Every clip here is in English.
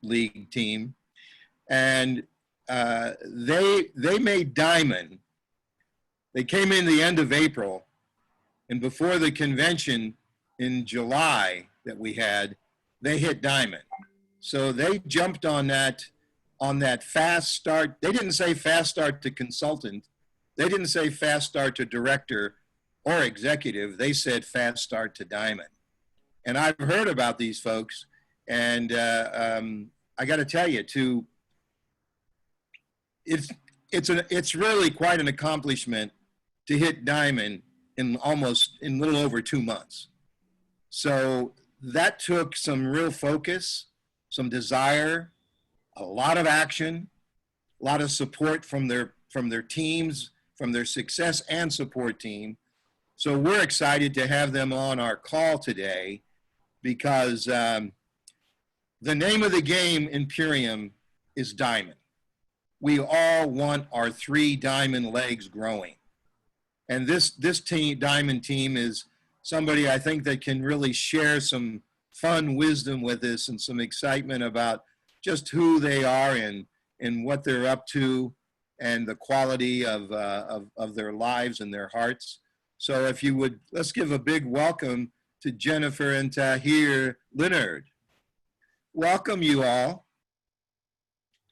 league team, and they made diamond. They came in the end of April, and before the convention in July that we had, they hit diamond. So they jumped on that fast start. They didn't say fast start to consultant. They didn't say fast start to director or executive. They said fast start to diamond. And I've heard about these folks, and I got to tell you, it's really quite an accomplishment to hit diamond in a little over 2 months. So that took some real focus, some desire, a lot of action, a lot of support from their teams, from their success and support team. So we're excited to have them on our call today, because the name of the game in Purium is diamond. We all want our 3 diamond legs growing. And this diamond team is somebody I think that can really share some fun wisdom with us and some excitement about just who they are and what they're up to and the quality of their lives and their hearts. So if you would, let's give a big welcome to Jennifer and Tahir Leonard. Welcome, you all.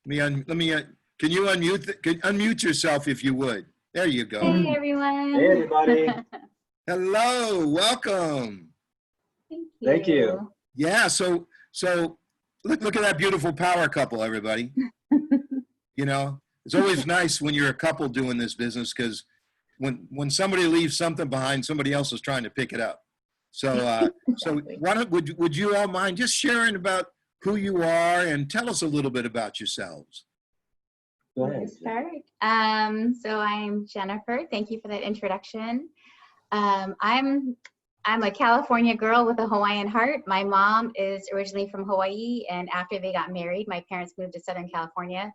Can you unmute yourself if you would? There you go. Hey, everyone. Hey, everybody. Hello, welcome. Thank you. Yeah, so look at that beautiful power couple, everybody. You know, it's always nice when you're a couple doing this business, because when somebody leaves something behind, somebody else is trying to pick it up. So would you all mind just sharing about who you are and tell us a little bit about yourselves? Go ahead. So I'm Jennifer. Thank you for that introduction. I'm a California girl with a Hawaiian heart. My mom is originally from Hawaii, and after they got married, my parents moved to Southern California,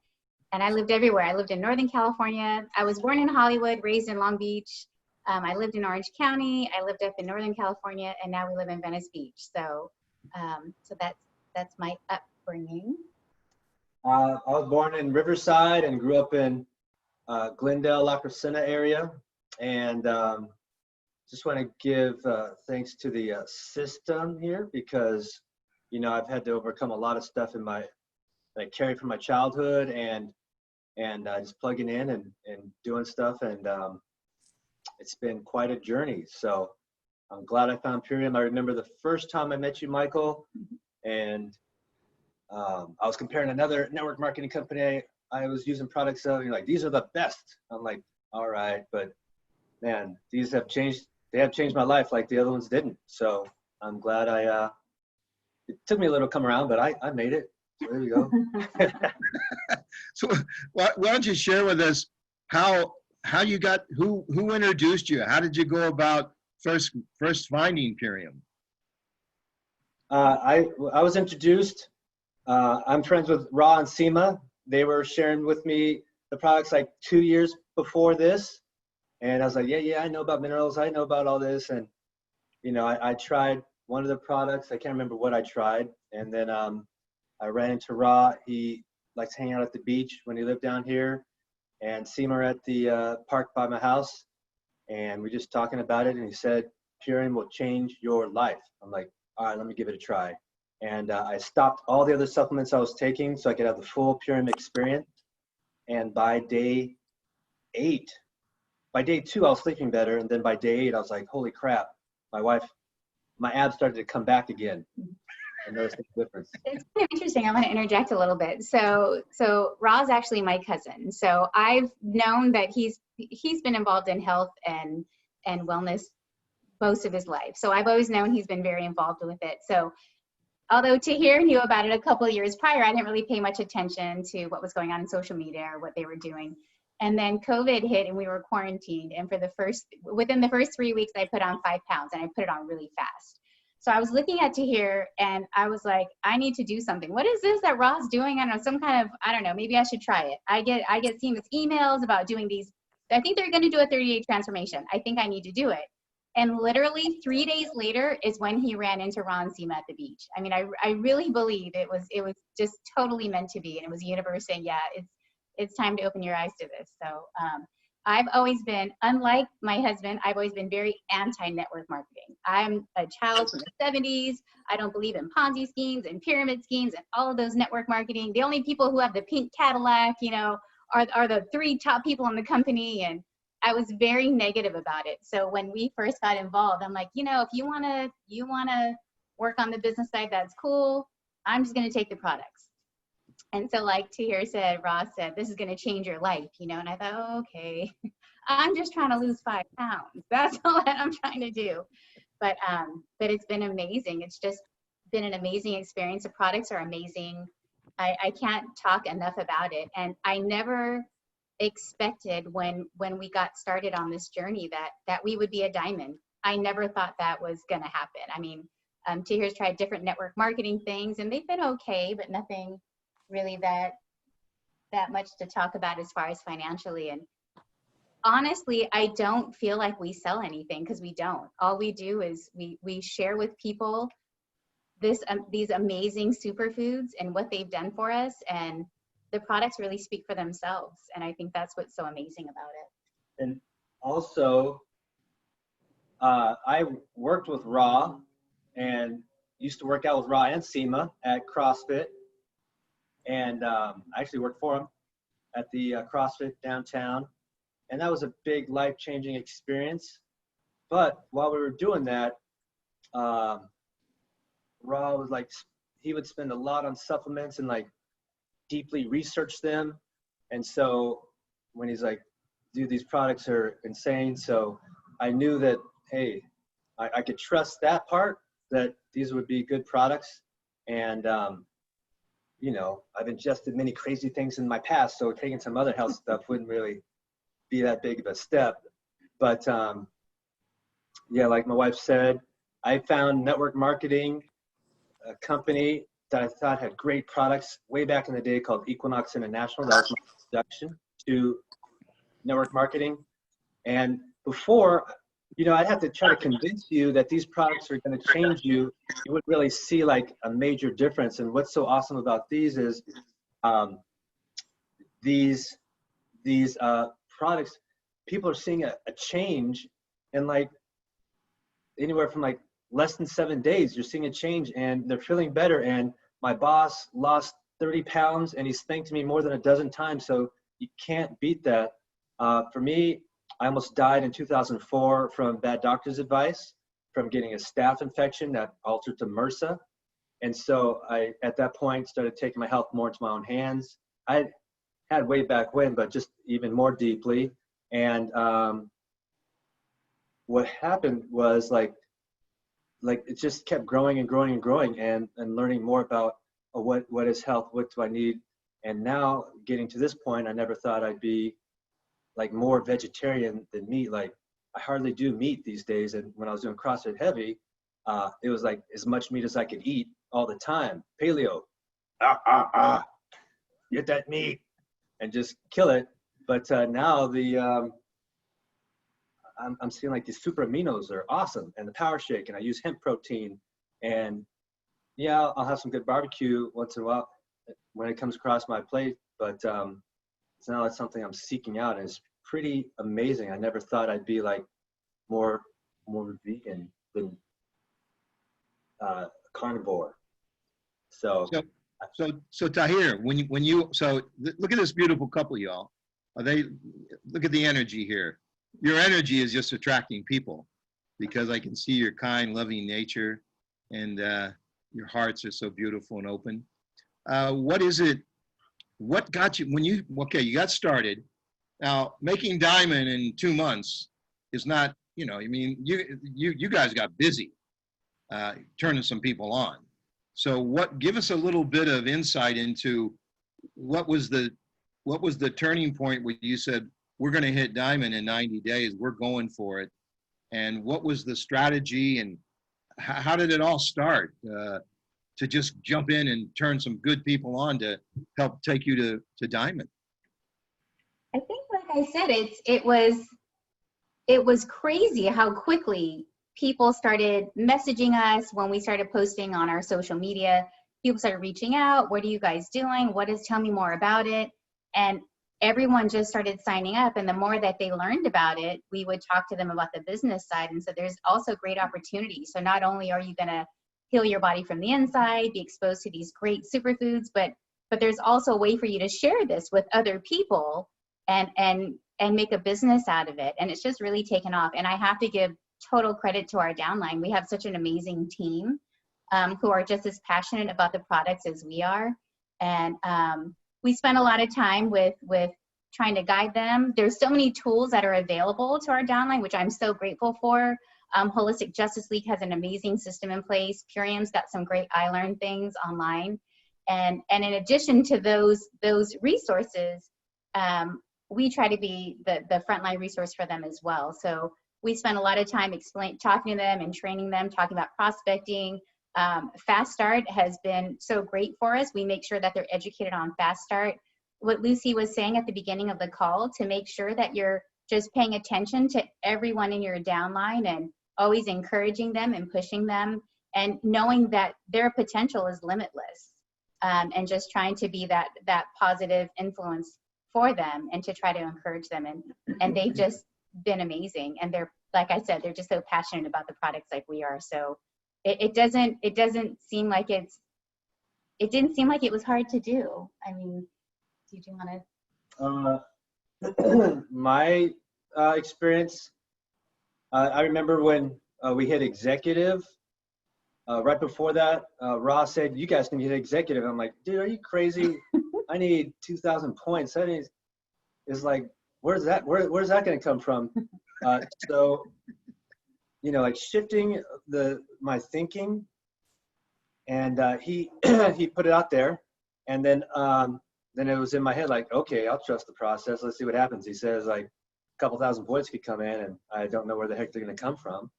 and I lived everywhere. I lived in Northern California. I was born in Hollywood, raised in Long Beach. I lived in Orange County. I lived up in Northern California, and now we live in Venice Beach. So, so that's my upbringing. I was born in Riverside and grew up in Glendale, La Crescenta area, and just want to give thanks to the system here, because you know I've had to overcome a lot of stuff that I carried from my childhood, and just plugging in and doing stuff, and it's been quite a journey. So I'm glad I found Purium. I remember the first time I met you, Michael, and I was comparing another network marketing company I was using products of, and you're like, these are the best. I'm like, all right, but man, these have changed. They have changed my life like the other ones didn't. So I'm glad it took me a little to come around, but I made it. So there you go. So why don't you share with us how you got, who introduced you? How did you go about first finding Purium? I was introduced. I'm friends with Ra and Seema. They were sharing with me the products like 2 years before this. And I was like, yeah, I know about minerals. I know about all this. And, you know, I tried one of the products. I can't remember what I tried. And then I ran into Ra. He likes hanging out at the beach when he lived down here. And Seema at the park by my house. And we just talking about it. And he said, Purium will change your life. I'm like, all right, let me give it a try. And I stopped all the other supplements I was taking so I could have the full Purium experience. And by day 2, I was sleeping better. And then by day 8, I was like, holy crap, my abs started to come back again. I noticed the difference. It's kind of interesting. I want to interject a little bit. So Ra's actually my cousin. So I've known that he's been involved in health and wellness most of his life. So I've always known he's been very involved with it. So although Tahir knew about it a couple of years prior, I didn't really pay much attention to what was going on in social media or what they were doing. And then COVID hit and we were quarantined. And within the first 3 weeks, I put on 5 pounds, and I put it on really fast. So I was looking at Tahir and I was like, I need to do something. What is this that Ra's doing? I don't know, some kind of, I don't know, maybe I should try it. I get seeing these emails about doing these. I think they're going to do a 30-day transformation. I think I need to do it. And literally 3 days later is when he ran into Ron Seema at the beach. I mean, I really believe it was just totally meant to be. And it was the universe saying, yeah, it's time to open your eyes to this. So I've always been, unlike my husband, I've always been very anti-network marketing. I'm a child from the 70s. I don't believe in Ponzi schemes and pyramid schemes and all of those network marketing. The only people who have the pink Cadillac, you know, are the 3 top people in the company. And I was very negative about it. So when we first got involved, I'm like, you know, if you wanna work on the business side, that's cool. I'm just gonna take the products. And so like Tahir said, Ross said, this is going to change your life, you know, and I thought, oh, okay, I'm just trying to lose 5 pounds. That's all that I'm trying to do. But it's been amazing. It's just been an amazing experience. The products are amazing. I can't talk enough about it. And I never expected when we got started on this journey that we would be a diamond. I never thought that was going to happen. I mean, Tahir's tried different network marketing things and they've been okay, but nothing really that much to talk about as far as financially. And honestly, I don't feel like we sell anything because we don't. All we do is we share with people these amazing superfoods and what they've done for us, and the products really speak for themselves. And I think that's what's so amazing about it. And also, I worked with Ra and used to work out with Ra and Seema at CrossFit. And I actually worked for him at the CrossFit downtown. And that was a big life-changing experience. But while we were doing that, Ra was like, he would spend a lot on supplements and like deeply research them. And so when he's like, dude, these products are insane. So I knew that, hey, I could trust that part, that these would be good products. And, you know, I've ingested many crazy things in my past, so taking some other health stuff wouldn't really be that big of a step. But yeah, like my wife said, I found network marketing, a company that I thought had great products way back in the day called Equinox International. That was my introduction to network marketing. And before, you know, I'd have to try to convince you that these products are going to change you. You wouldn't really see like a major difference. And what's so awesome about these is these products, people are seeing a change in like anywhere from like less than 7 days. You're seeing a change and they're feeling better. And my boss lost 30 pounds and he's thanked me more than a dozen times. So you can't beat that. For me, I almost died in 2004 from bad doctor's advice, from getting a staph infection that altered to MRSA. And so I, at that point, started taking my health more into my own hands. I had way back when, but just even more deeply. And what happened was like it just kept growing and growing and growing, and learning more about what is health, what do I need. And now getting to this point, I never thought I'd be like more vegetarian than meat. Like I hardly do meat these days. And when I was doing CrossFit Heavy, it was like as much meat as I could eat all the time. Paleo, get that meat and just kill it. But now I'm seeing like these super aminos are awesome, and the Power Shake, and I use hemp protein. And yeah, I'll have some good barbecue once in a while when it comes across my plate. But so now it's something I'm seeking out, and it's pretty amazing. I never thought I'd be like more vegan than carnivore. So Tahir, look at this beautiful couple, y'all. Look at the energy here. Your energy is just attracting people, because I can see your kind, loving nature, and your hearts are so beautiful and open. What is it? What got you when you got started? Now, making diamond in 2 months is not, you know, I mean, you guys got busy turning some people on. So give us a little bit of insight into what was the turning point where you said, we're going to hit diamond in 90 days, we're going for it. And what was the strategy, and how did it all start to just jump in and turn some good people on to help take you to diamond? I think, like I said, it was crazy how quickly people started messaging us when we started posting on our social media. People started reaching out. What are you guys doing? Tell me more about it. And everyone just started signing up. And the more that they learned about it, we would talk to them about the business side. And so there's also great opportunities. So not only are you going to heal your body from the inside, be exposed to these great superfoods, but there's also a way for you to share this with other people and make a business out of it. And it's just really taken off. And I have to give total credit to our downline. We have such an amazing team who are just as passionate about the products as we are. And we spend a lot of time with trying to guide them. There's so many tools that are available to our downline, which I'm so grateful for. Holistic Justice League has an amazing system in place. Purium's got some great iLearn things online. And in addition to those resources, we try to be the frontline resource for them as well. So we spend a lot of time talking to them and training them, talking about prospecting. Fast Start has been so great for us. We make sure that they're educated on Fast Start. What Lucy was saying at the beginning of the call, to make sure that you're just paying attention to everyone in your downline and always encouraging them and pushing them and knowing that their potential is limitless. And just trying to be that positive influence for them and to try to encourage them. And they've just been amazing. And they're, like I said, they're just so passionate about the products like we are. So it didn't seem like it was hard to do. I mean, do you want to? My experience, I remember when we hit executive. Right before that, Ross said, "You guys can hit executive." I'm like, "Dude, are you crazy? I need 2,000 points. It's like, where's that going to come from?" So, like shifting my thinking, and he put it out there, and then it was in my head like, okay, I'll trust the process. Let's see what happens. He says like a couple thousand points could come in, and I don't know where the heck they're going to come from,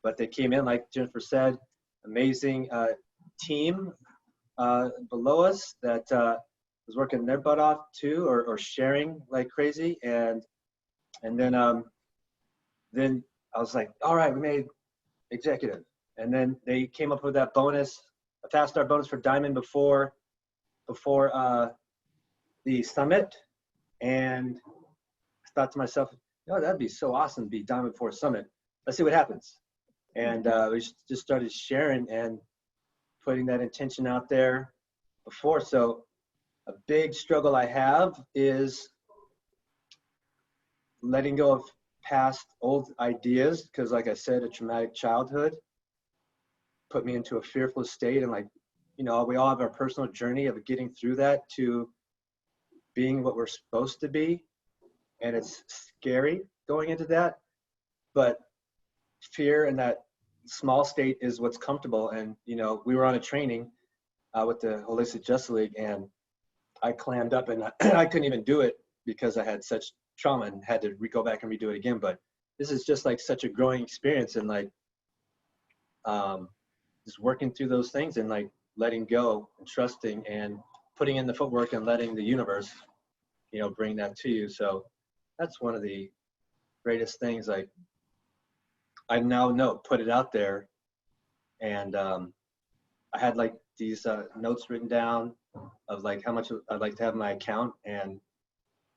but they came in, like Jennifer said. Amazing team below us that was working their butt off too, or sharing like crazy, and then I was like, all right, we made executive, and then they came up with that bonus, a Fast Start bonus for Diamond before the summit, and I thought to myself, that'd be so awesome to be Diamond before Summit. Let's see what happens. And we just started sharing and putting that intention out there before. So a big struggle I have is letting go of past old ideas, because like I said, a traumatic childhood put me into a fearful state. And like, we all have our personal journey of getting through that to being what we're supposed to be. And it's scary going into that. But fear and that small state is what's comfortable. And we were on a training with the Holistic Justice League, and I clammed up, and I couldn't even do it because I had such trauma and had to go back and redo it again. But this is just like such a growing experience, and like just working through those things and like letting go and trusting and putting in the footwork and letting the universe bring that to you. So that's one of the greatest things. Like, I now know, put it out there. And I had like these notes written down of like how much I'd like to have in my account, and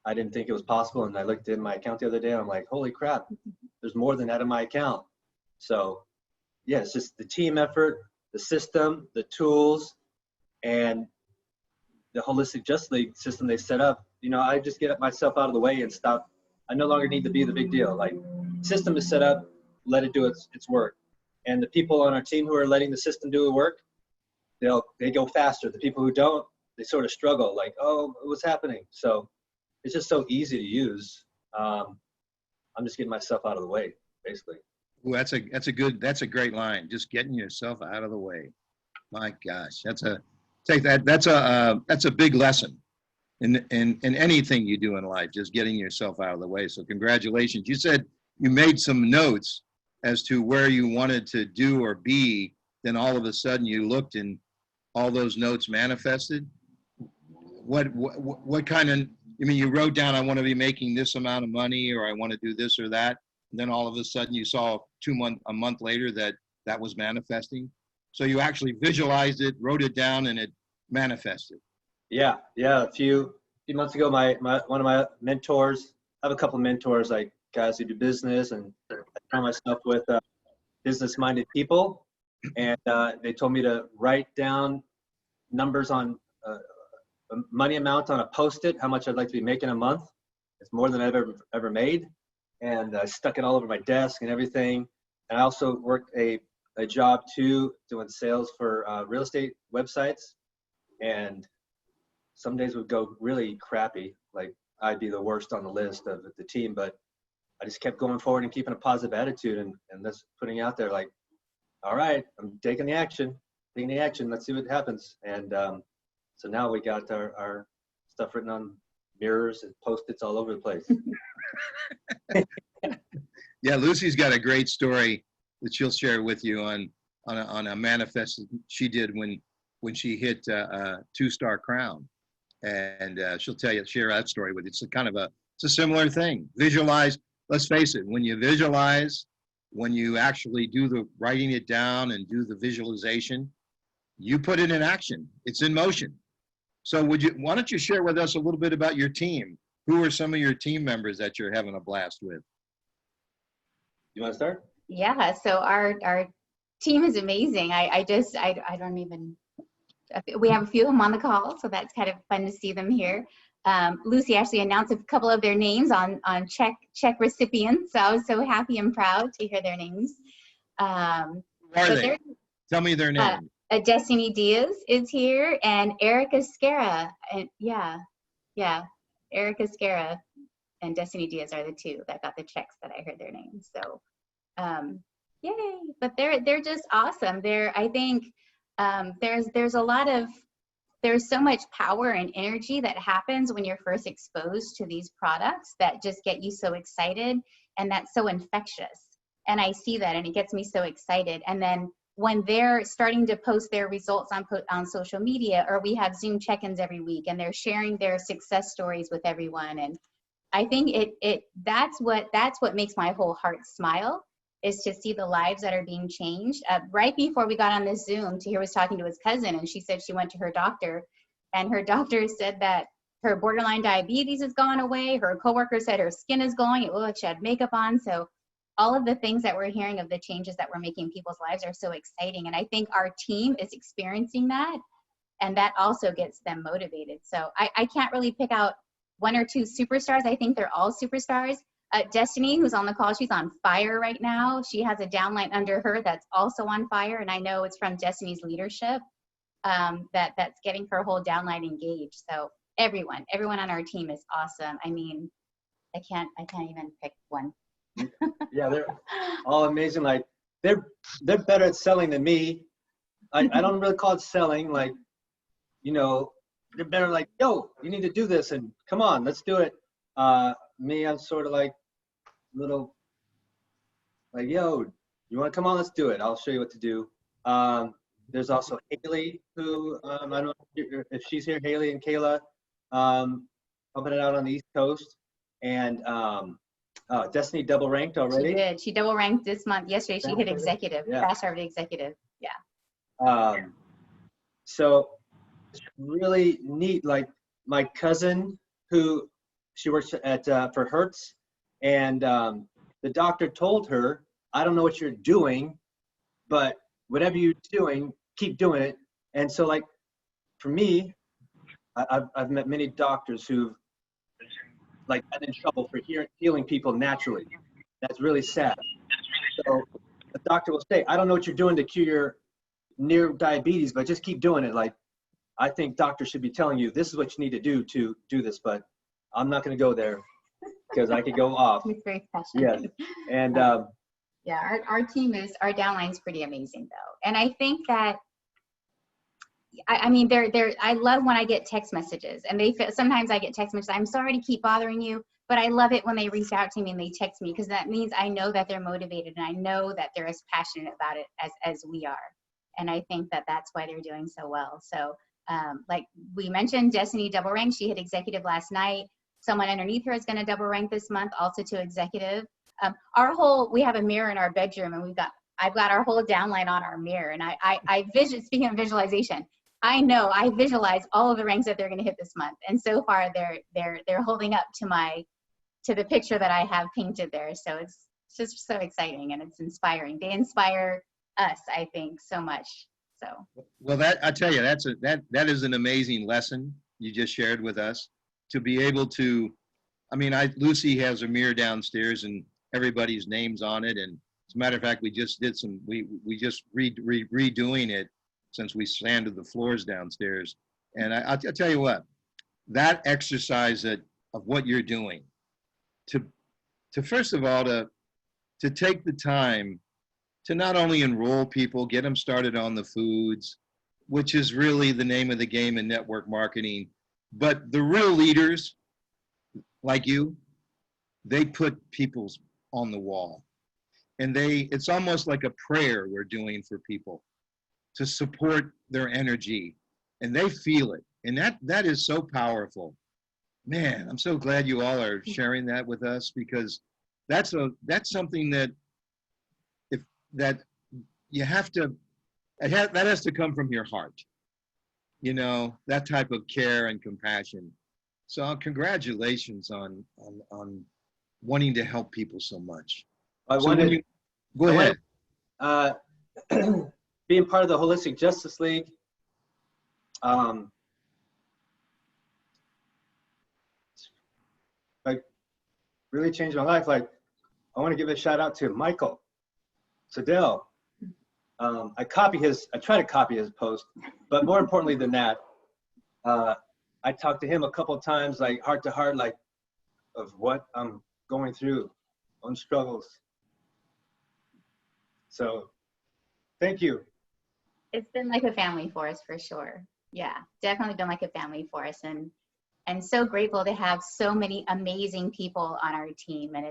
I didn't think it was possible. And I looked in my account the other day, and I'm like, holy crap, there's more than that in my account. So yeah, it's just the team effort, the system, the tools, and the Holistic Justice League system they set up. I just get myself out of the way and stop. I no longer need to be the big deal. Like, system is set up, let it do its work. And the people on our team who are letting the system do the work, they go faster. The people who don't, they sort of struggle, like, oh, what's happening? So it's just so easy to use. I'm just getting myself out of the way, basically. Ooh, that's a great line. Just getting yourself out of the way. My gosh, that's a big lesson in anything you do in life, just getting yourself out of the way. So congratulations. You said you made some notes as to where you wanted to do or be, then all of a sudden you looked and all those notes manifested. What kind of, you wrote down, I want to be making this amount of money, or I want to do this or that. And then all of a sudden you saw a month later that was manifesting. So you actually visualized it, wrote it down, and it manifested. Yeah. A few months ago, one of my mentors, I have a couple of mentors, like guys who do business, and I surround myself with business-minded people. And they told me to write down numbers on a money amount on a Post-it, how much I'd like to be making a month. It's more than I've ever made. And I stuck it all over my desk and everything. And I also worked a job too, doing sales for real estate websites. And some days would go really crappy. Like I'd be the worst on the list of the team, but I just kept going forward and keeping a positive attitude and just putting out there like, all right, I'm taking the action. Let's see what happens. And so now we got our stuff written on mirrors and Post-its all over the place. Yeah, Lucy's got a great story that she'll share with you on a manifest she did when she hit a 2-star crown, and she'll share that story with you. It's a similar thing. Visualize. Let's face it. When you visualize, when you actually do the writing it down and do the visualization, you put it in action. It's in motion. So why don't you share with us a little bit about your team? Who are some of your team members that you're having a blast with? You want to start? Yeah, so our team is amazing. I don't even, we have a few of them on the call, so that's kind of fun to see them here. Lucy actually announced a couple of their names on check recipients, so I was so happy and proud to hear their names. Who are they? Tell me their name. Destiny Diaz is here, and Erica Scara, and yeah, Erica Scara and Destiny Diaz are the two that got the checks that I heard their names. So, yay! But they're just awesome. I think there's so much power and energy that happens when you're first exposed to these products that just get you so excited, and that's so infectious. And I see that, and it gets me so excited. And then when they're starting to post their results on social media, or we have Zoom check-ins every week, and they're sharing their success stories with everyone, and I think that's what makes my whole heart smile, is to see the lives that are being changed. Right before we got on this Zoom, Tahir was talking to his cousin, and she said she went to her doctor, and her doctor said that her borderline diabetes has gone away. Her coworker said her skin is glowing. It looked like she had makeup on. So all of the things that we're hearing of the changes that we're making in people's lives are so exciting. And I think our team is experiencing that, and that also gets them motivated. So I can't really pick out one or two superstars. I think they're all superstars. Destiny, who's on the call, she's on fire right now. She has a downline under her that's also on fire, and I know it's from Destiny's leadership that's getting her whole downline engaged. So everyone on our team is awesome. I mean, I can't even pick one. Yeah, they're all amazing. Like they're better at selling than me. I don't really call it selling. Like, you know, they're better like, yo, you need to do this, and come on, let's do it. Me, I'm sort of like little, like, yo, you want to come on? Let's do it. I'll show you what to do. There's also Haley, who I don't know if she's here. Haley and Kayla, pumping it out on the East Coast, and Destiny double ranked already. She did. She double ranked this month. Yesterday, she hit executive. Yeah. Fast Harvard executive. Yeah. So it's really neat. Like my cousin, who she works at for Hertz, and the doctor told her, I don't know what you're doing, but whatever you're doing, keep doing it. And so, like, for me, I've met many doctors who've like gotten in trouble for healing people naturally. That's really sad. So the doctor will say, I don't know what you're doing to cure your near diabetes, but just keep doing it. Like, I think doctors should be telling you, this is what you need to do this, but I'm not going to go there because I could go off. He's very passionate. Yeah. And yeah, our team our downline's pretty amazing though. And I think that, I mean, I love when I get text messages, and sometimes I get text messages, I'm sorry to keep bothering you, but I love it when they reach out to me and they text me, because that means I know that they're motivated, and I know that they're as passionate about it as we are. And I think that that's why they're doing so well. So like we mentioned, Destiny double ranked. She hit executive last night. Someone underneath her is going to double rank this month, also to executive. We have a mirror in our bedroom, and I've got our whole downline on our mirror. And speaking of visualization, I visualize all of the ranks that they're going to hit this month. And so far they're holding up to the picture that I have painted there. So it's just so exciting, and it's inspiring. They inspire us, I think, so much. So. Well, I tell you, that is an amazing lesson you just shared with us, to be able to, I mean, Lucy has a mirror downstairs and everybody's names on it. And as a matter of fact, we just did we just redoing it since we sanded the floors downstairs. And I'll tell you what, that exercise of what you're doing, to first of all, to take the time to not only enroll people, get them started on the foods, which is really the name of the game in network marketing, but the real leaders like you, they put people on the wall. And it's almost like a prayer we're doing for people to support their energy, and they feel it. And that is so powerful. Man, I'm so glad you all are sharing that with us, because that's something that you have to, that has to come from your heart, that type of care and compassion. So congratulations on wanting to help people so much. Go ahead. Being part of the Holistic Justice League, like, really changed my life. Like, I want to give a shout out to Michael Sadell. I try to copy his post, but more importantly than that, I talked to him a couple of times, like heart to heart, like of what I'm going through, on struggles. So thank you. It's been like a family for us, for sure. Yeah, definitely been like a family for us, and so grateful to have so many amazing people on our team. And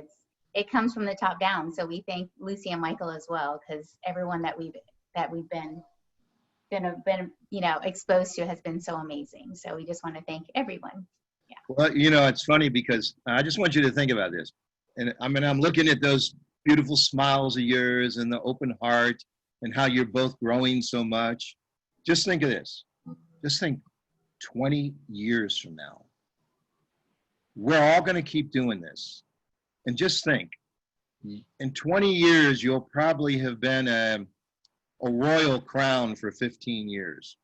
it comes from the top down. So we thank Lucy and Michael as well, because everyone that we've been exposed to has been so amazing. So we just want to thank everyone. Yeah. Well, it's funny, because I just want you to think about this. And I mean, I'm looking at those beautiful smiles of yours and the open heart, and how you're both growing so much. Just think of this. Just think 20 years from now, we're all going to keep doing this. And just think, in 20 years, you'll probably have been a royal crown for 15 years,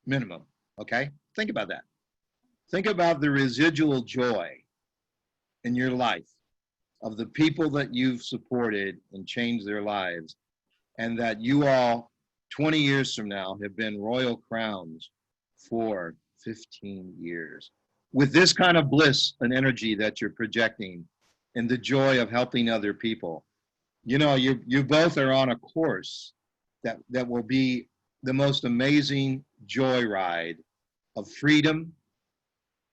minimum, okay? Think about that. Think about the residual joy in your life of the people that you've supported and changed their lives, and that you all, 20 years from now, have been royal crowns for 15 years. With this kind of bliss and energy that you're projecting, and the joy of helping other people, you both are on a course that will be the most amazing joyride of freedom,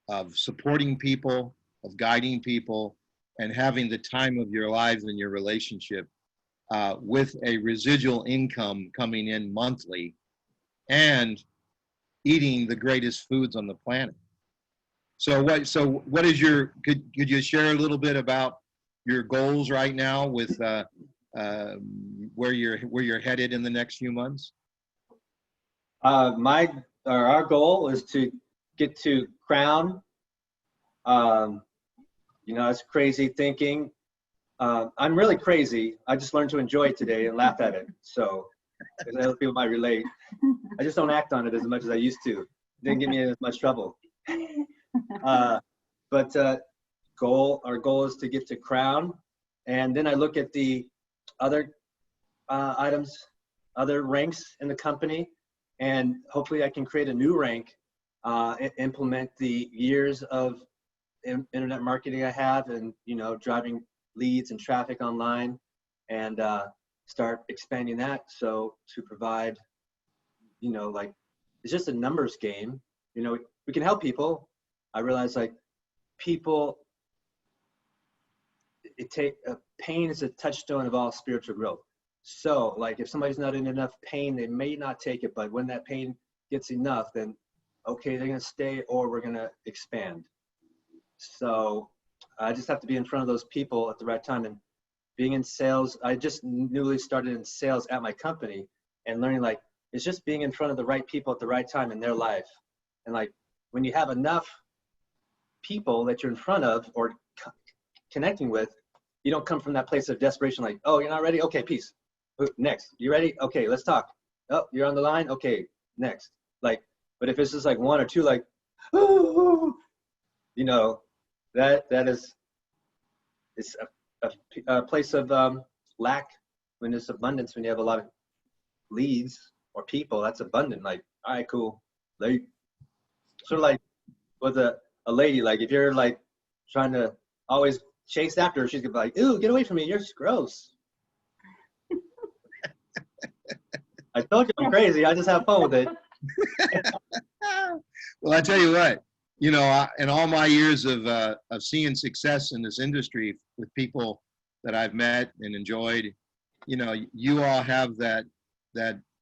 of supporting people, of guiding people, and having the time of your lives in your relationship, with a residual income coming in monthly, and eating the greatest foods on the planet. So what is could you share a little bit about your goals right now with where you're headed in the next few months? Our goal is to get to Crown. It's crazy thinking. I'm really crazy. I just learned to enjoy it today and laugh at it. So other people might relate. I just don't act on it as much as I used to. It didn't get me in as much trouble. But our goal is to get to Crown. And then I look at the other items, other ranks in the company, and hopefully I can create a new rank, implement the years of internet marketing I have, and driving leads and traffic online, and start expanding that. So to provide, it's just a numbers game. We can help people. I realize people, pain is a touchstone of all spiritual growth. So if somebody's not in enough pain, they may not take it, but when that pain gets enough, then okay, they're going to stay, or we're going to expand. So I just have to be in front of those people at the right time. And being in sales, I just newly started in sales at my company, and learning like it's just being in front of the right people at the right time in their life. And like when you have enough people that you're in front of or connecting with, you don't come from that place of desperation like, oh, you're not ready? Okay, peace. Next. You ready? Okay, let's talk. Oh, you're on the line? Okay, next. Like, but if it's just like one or two, like, oh, you know, that is, it's a place of lack when there's abundance. When you have a lot of leads or people, that's abundant. Like, all right, cool. Like, sort of like with a lady, like if you're like trying to always chase after her, she's gonna be like, "Ooh, get away from me! You're just gross." I told you I'm crazy. I just have fun with it. Well, I tell you what, you know, in all my years of seeing success in this industry with people that I've met and enjoyed, you know, you all have that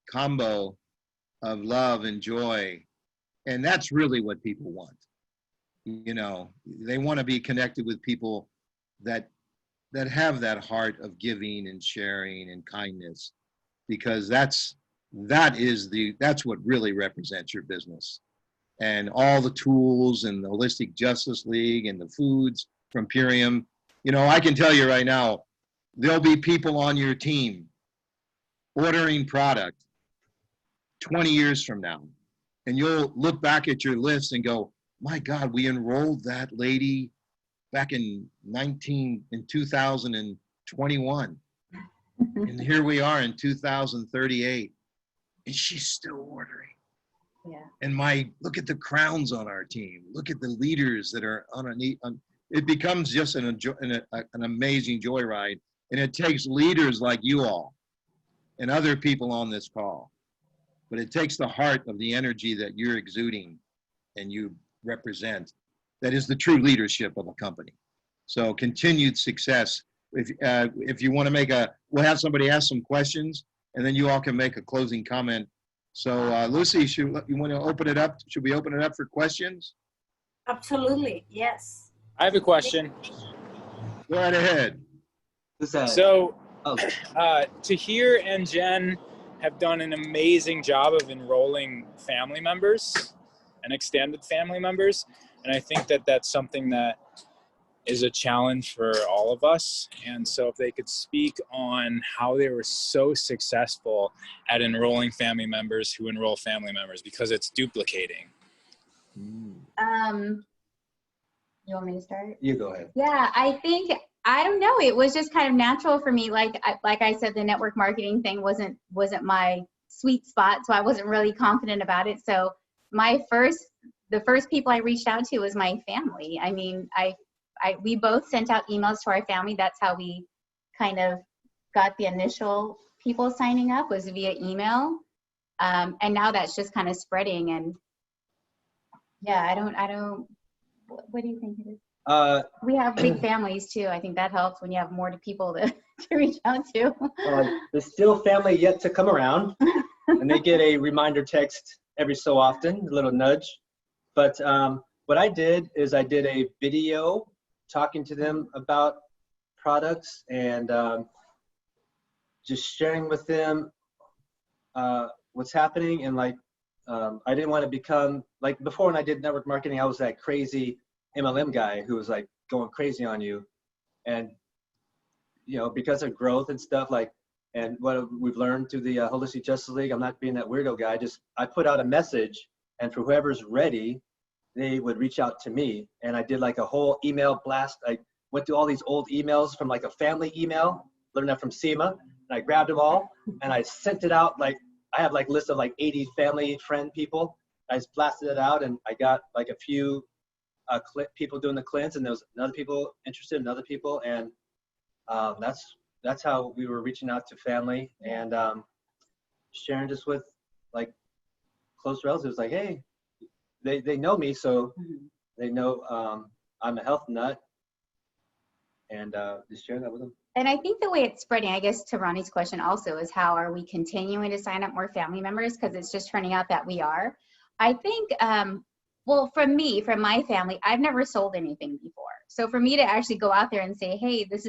combo of love and joy, and that's really what people want. You know, they want to be connected with people that have that heart of giving and sharing and kindness, because that's what really represents your business. And all the tools and the Holistic Justice League and the foods from Purium, you know, I can tell you right now, there'll be people on your team ordering product 20 years from now, and you'll look back at your list and go, my God, we enrolled that lady back in 2021. And here we are in 2038, and she's still ordering. Yeah. And look at the crowns on our team. Look at the leaders that are underneath. It becomes just an amazing joyride. And it takes leaders like you all and other people on this call. But it takes the heart of the energy that you're exuding and you represent. That is the true leadership of a company. So continued success. If you want to we'll have somebody ask some questions, and then you all can make a closing comment. So Lucy, you want to open it up? Should we open it up for questions? Absolutely, yes. I have a question. Go right ahead. Who's that? So, Oh. Tahir and Jen have done an amazing job of enrolling family members and extended family members. And I think that that's something that is a challenge for all of us. And so if they could speak on how they were so successful at enrolling family members who enroll family members, because it's duplicating. You want me to start? You go ahead. Yeah, I don't know. It was just kind of natural for me. Like I said, the network marketing thing wasn't my sweet spot, so I wasn't really confident about it. So the first people I reached out to was my family. I mean, we both sent out emails to our family. That's how we kind of got the initial people signing up, was via email. And now that's just kind of spreading. And yeah, I don't, what do you think it is? We have big families too. I think that helps when you have more people to reach out to. There's still family yet to come around, and they get a reminder text every so often, a little nudge. But what I did is I did a video talking to them about products and just sharing with them what's happening. And like, I didn't want to become, like before when I did network marketing, I was that crazy MLM guy who was like going crazy on you. And, you know, because of growth and stuff, like, and what we've learned through the Holistic Justice League, I'm not being that weirdo guy. I put out a message, and for whoever's ready, they would reach out to me. And I did like a whole email blast. I went through all these old emails from like a family email, learned that from SEMA, and I grabbed them all and I sent it out. Like I have like lists of like 80 family friend people. I just blasted it out, and I got like a few people doing the cleanse, and there was other people interested in other people. And that's how we were reaching out to family and sharing just with like close relatives, like, hey, they know me, so they know I'm a health nut, and just sharing that with them. And I think the way it's spreading, I guess to Ronnie's question also, is how are we continuing to sign up more family members? Because it's just turning out that we are. I think, well, from my family, I've never sold anything before. So for me to actually go out there and say, hey, this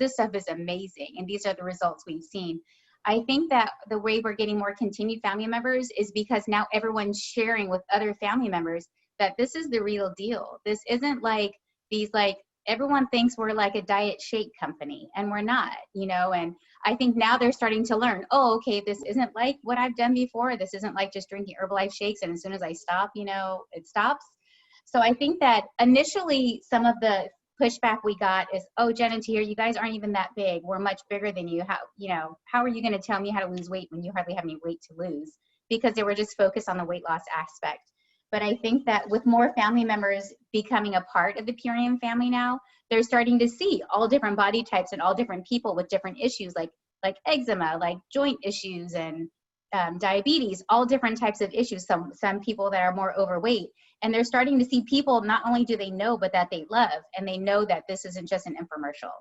stuff is amazing, and these are the results we've seen. I think that the way we're getting more continued family members is because now everyone's sharing with other family members that this is the real deal. This isn't like these, like, everyone thinks we're like a diet shake company, and we're not, you know. And I think now they're starting to learn, oh, okay, this isn't like what I've done before. This isn't like just drinking Herbalife shakes and as soon as I stop, you know, it stops. So I think that initially some of the pushback we got is, oh, Jen and Tahir, you guys aren't even that big. We're much bigger than you. How are you going to tell me how to lose weight when you hardly have any weight to lose? Because they were just focused on the weight loss aspect. But I think that with more family members becoming a part of the Purium family now, they're starting to see all different body types and all different people with different issues like eczema, like joint issues, and diabetes, all different types of issues. Some people that are more overweight, and they're starting to see people, not only do they know, but that they love, and they know that this isn't just an infomercial.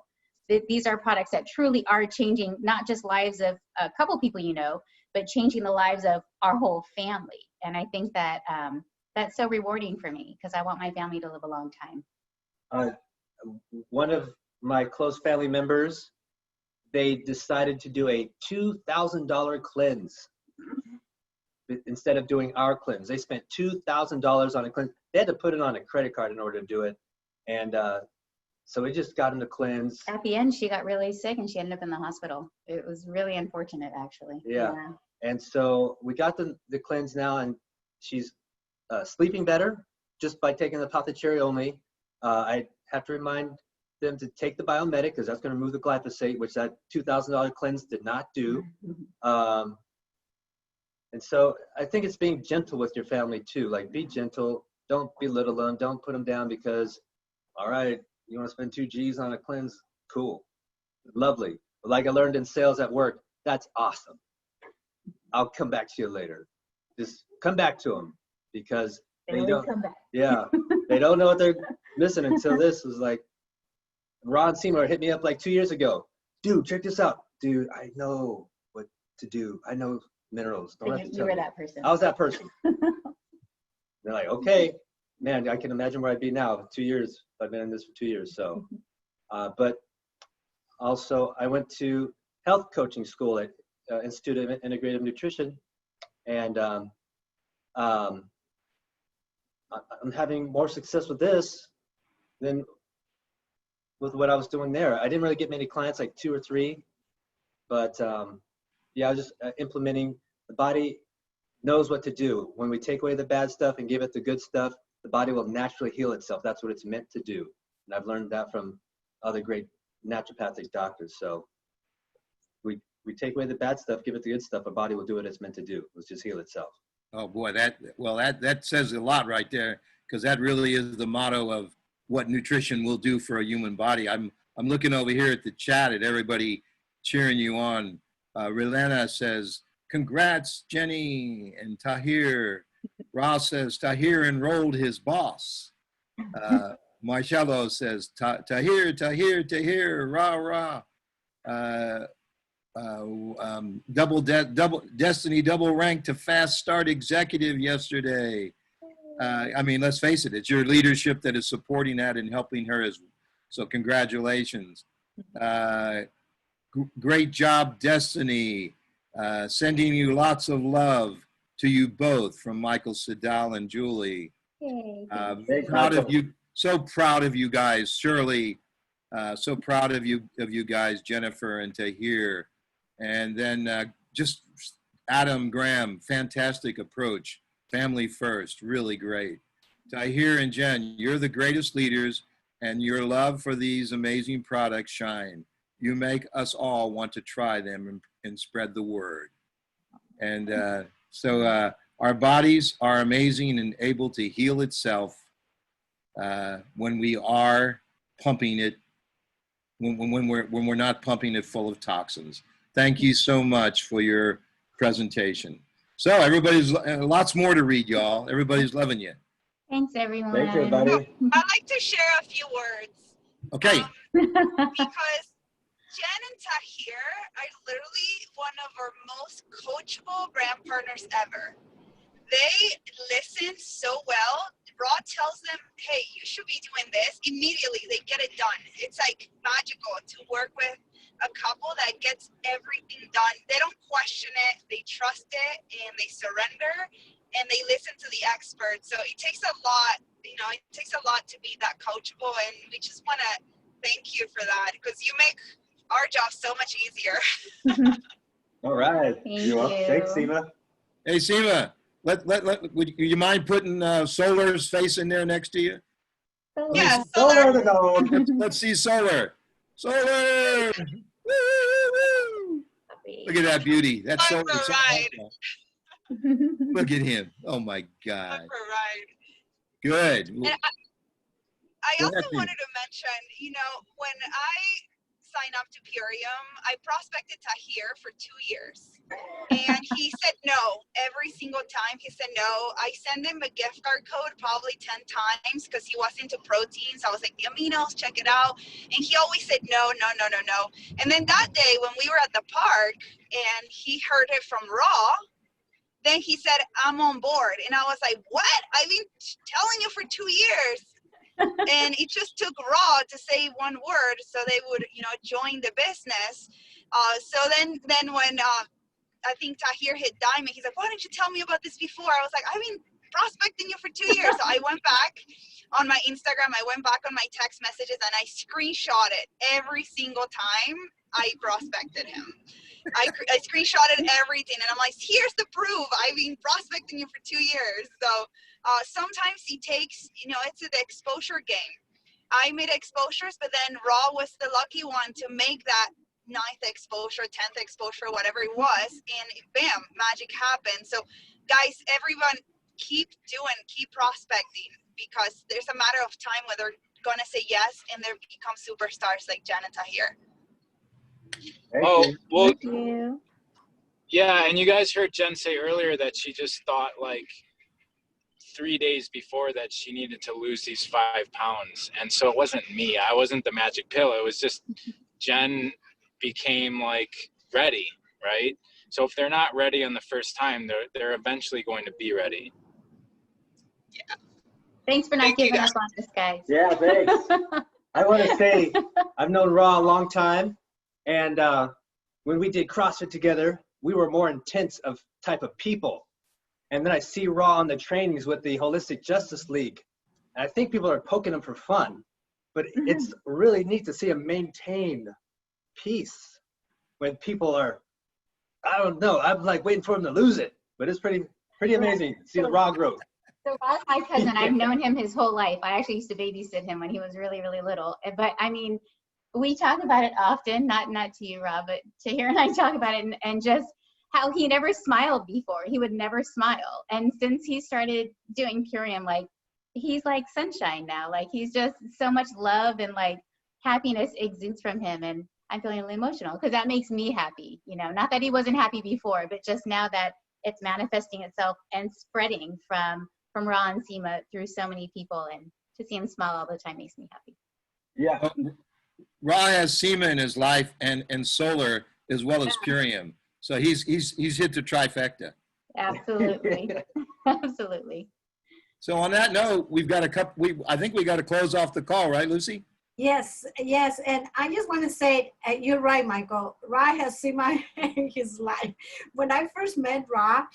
These are products that truly are changing not just lives of a couple people, you know, but changing the lives of our whole family. And I think that that's so rewarding for me, because I want my family to live a long time. One of my close family members, they decided to do a $2,000 cleanse instead of doing our cleanse. They spent $2,000 on a cleanse. They had to put it on a credit card in order to do it. And so we just got them to cleanse. At the end, she got really sick and she ended up in the hospital. It was really unfortunate, actually. Yeah. And so we got the cleanse now, and she's sleeping better just by taking the Apothecary only. I have to remind them to take the Biomedic, because that's going to remove the glyphosate, which that $2,000 cleanse did not do. And so I think it's being gentle with your family too. Like, be gentle. Don't belittle them. Don't put them down because, all right, you want to spend 2 G's on a cleanse? Cool. Lovely. But like I learned in sales at work, that's awesome. I'll come back to you later. Just come back to them, because They always come back. Yeah, they don't know what they're missing until this was like, Ron Seymour hit me up like 2 years ago. Dude, check this out. Dude, I know what to do. I know minerals. Don't have to You were that person. I was that person. They're like, okay, man, I can imagine where I'd be now. 2 years. I've been in this for 2 years. So, but also I went to health coaching school at Institute of Integrative Nutrition, and I'm having more success with this than with what I was doing there. I didn't really get many clients, like 2 or 3, but yeah, I was just implementing. The body knows what to do. When we take away the bad stuff and give it the good stuff, the body will naturally heal itself. That's what it's meant to do. And I've learned that from other great naturopathic doctors. So we take away the bad stuff, give it the good stuff, our body will do what it's meant to do. It'll just heal itself. Oh boy, that says a lot right there, because that really is the motto of what nutrition will do for a human body. I'm looking over here at the chat at everybody cheering you on. Relena says, congrats, Jenny and Tahir. Ross says, Tahir enrolled his boss. Marcello says, Tahir, Tahir, Tahir, rah, rah. Double Destiny double ranked to fast start executive yesterday. I mean, let's face it, it's your leadership that is supporting that and helping her so congratulations. Great job, Destiny. Sending you lots of love to you both from Michael Sidal and Julie. Proud of you, so proud of you guys, Shirley. So proud of you guys, Jennifer and Tahir. And then just Adam Graham, fantastic approach. Family first, really great. Tahir and Jen, you're the greatest leaders, and your love for these amazing products shine. You make us all want to try them and spread the word. And so our bodies are amazing and able to heal itself when we are pumping it, when we're not pumping it full of toxins. Thank you so much for your presentation. So everybody's lots more to read, y'all. Everybody's loving you. Thanks, everyone. Thanks, everybody. I'd like to share a few words. Okay. Because Jen and Tahir are literally one of our most coachable brand partners ever. They listen so well. Raw tells them, hey, you should be doing this, immediately they get it done. It's like magical to work with a couple that gets everything done. They don't question it, they trust it, and they surrender, and they listen to the experts. So it takes a lot, it takes a lot to be that coachable, and we just want to thank you for that, because you make our job so much easier. All right. Thank You're welcome. you. Thanks, Seema. Hey, Seema, would you mind putting Solar's face in there next to you? Yeah, Solar Solar. the gold. Let's see Solar. Solar! Woo, woo, woo. Look at that beauty. That's Time Solar. for a ride. Look at him. Oh my God. Time for a ride. Good. And I Go also ahead, Seema. wanted to mention, when I signed up to Purium, I prospected Tahir for 2 years. And he said no every single time. He said no. I sent him a gift card code probably 10 times because he was into proteins. I was like, the aminos, check it out. And he always said no, no, no, no, no. And then that day when we were at the park and he heard it from Raw, then he said, I'm on board. And I was like, what? I've been telling you for 2 years. And it just took Raw to say one word so they would, join the business. So then when I think Tahir hit diamond, he's like, why didn't you tell me about this before? I was like, I've been prospecting you for 2 years. So I went back on my Instagram, I went back on my text messages, and I screenshotted every single time I prospected him. I screenshotted everything, and I'm like, here's the proof. I've been prospecting you for 2 years. So sometimes it takes, it's the exposure game. I made exposures, but then Raw was the lucky one to make that 9th exposure, 10th exposure, whatever it was, and bam, magic happened. So guys, everyone keep prospecting, because there's a matter of time where they're gonna say yes and they become superstars like Jen and Tahir. Oh, well, Thank you. yeah, and you guys heard Jen say earlier that she just thought like 3 days before that she needed to lose these 5 pounds. And so it wasn't me. I wasn't the magic pill. It was just Jen became like ready, right? So if they're not ready on the first time, they're eventually going to be ready. Yeah. Thanks for not Thank you, giving guys. up on this, guys. Yeah, thanks. I want to say I've known Raw a long time, and when we did CrossFit together, we were more intense of type of people. And then I see Raw on the trainings with the Holistic Justice League, and I think people are poking him for fun, but it's really neat to see him maintain peace when people are, I don't know, I'm like waiting for him to lose it, but it's pretty amazing to see the Raw growth. So Rob's my cousin. I've known him his whole life. I actually used to babysit him when he was really, really little. But I mean, we talk about it often, not to you, Rob, but Tahir and I talk about it, and just how he never smiled before. He would never smile. And since he started doing Purium, like, he's like sunshine now. Like, he's just so much love and like happiness exudes from him. And I'm feeling a little emotional because that makes me happy. Not that he wasn't happy before, but just now that it's manifesting itself and spreading from Ra and Seema through so many people, and to see him smile all the time makes me happy. Yeah. Ra has Seema in his life and Solar as well as Purium. So he's hit the trifecta. Absolutely. Absolutely. So on that note, we've got I think we got to close off the call, right, Lucy? Yes, and I just want to say, you're right, Michael. Ra has seen his life. When I first met Ra,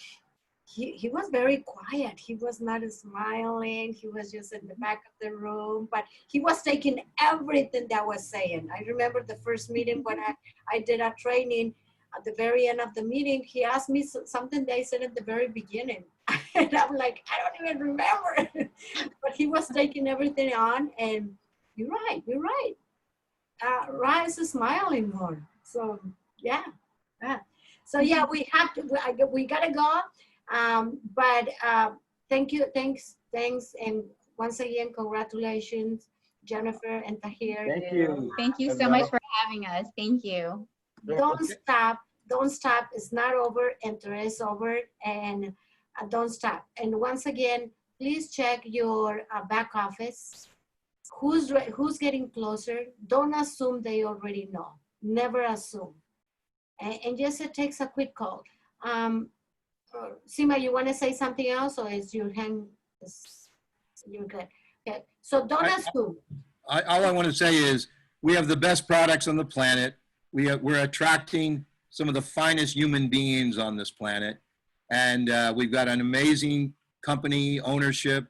he was very quiet. He was not smiling. He was just in the back of the room, but he was taking everything that I was saying. I remember the first meeting when I did a training. At the very end of the meeting, he asked me something that I said at the very beginning. And I'm like, I don't even remember. But he was taking everything on, and you're right. Ra is smiling more. So yeah. So yeah, we have to. We gotta go. But thanks, and once again, congratulations, Jennifer and Tahir. Thank you. Thank you so much for having us. Thank you. Don't stop. It's not over until it's over, and don't stop. And once again, please check your back office. Who's getting closer? Don't assume they already know. Never assume. And just it takes a quick call. Seema, you want to say something else, or is your hand? You're good. Okay. So don't assume. All I want to say is we have the best products on the planet. We're attracting some of the finest human beings on this planet. And we've got an amazing company ownership.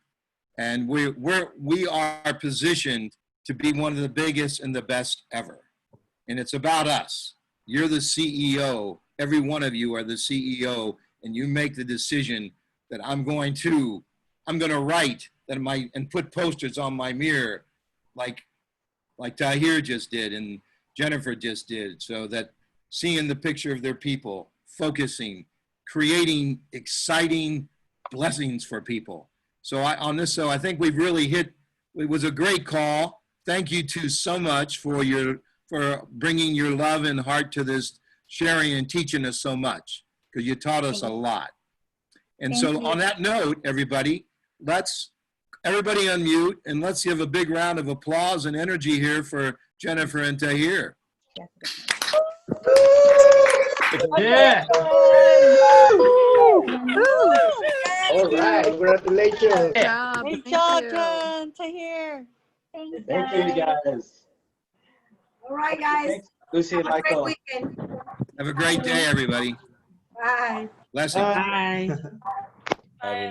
And we are positioned to be one of the biggest and the best ever. And it's about us. You're the CEO. Every one of you are the CEO. And you make the decision that I'm going to write that and put posters on my mirror like Tahir just did and Jennifer just did, so that seeing the picture of their people, focusing, creating exciting blessings for people. So I think we've really hit, it was a great call. Thank you two so much for bringing your love and heart to this, sharing and teaching us so much, because you taught us a lot. And so on that note, everybody unmute and let's give a big round of applause and energy here for Jennifer and Tahir. Yeah. All right. Congratulations. Great job, Jen. Tahir. Thank you, guys. All right, guys. Thanks, Lucy and Have a great Michael. weekend. Have a great day, everybody. Bye. Blessings. Bye. Bye.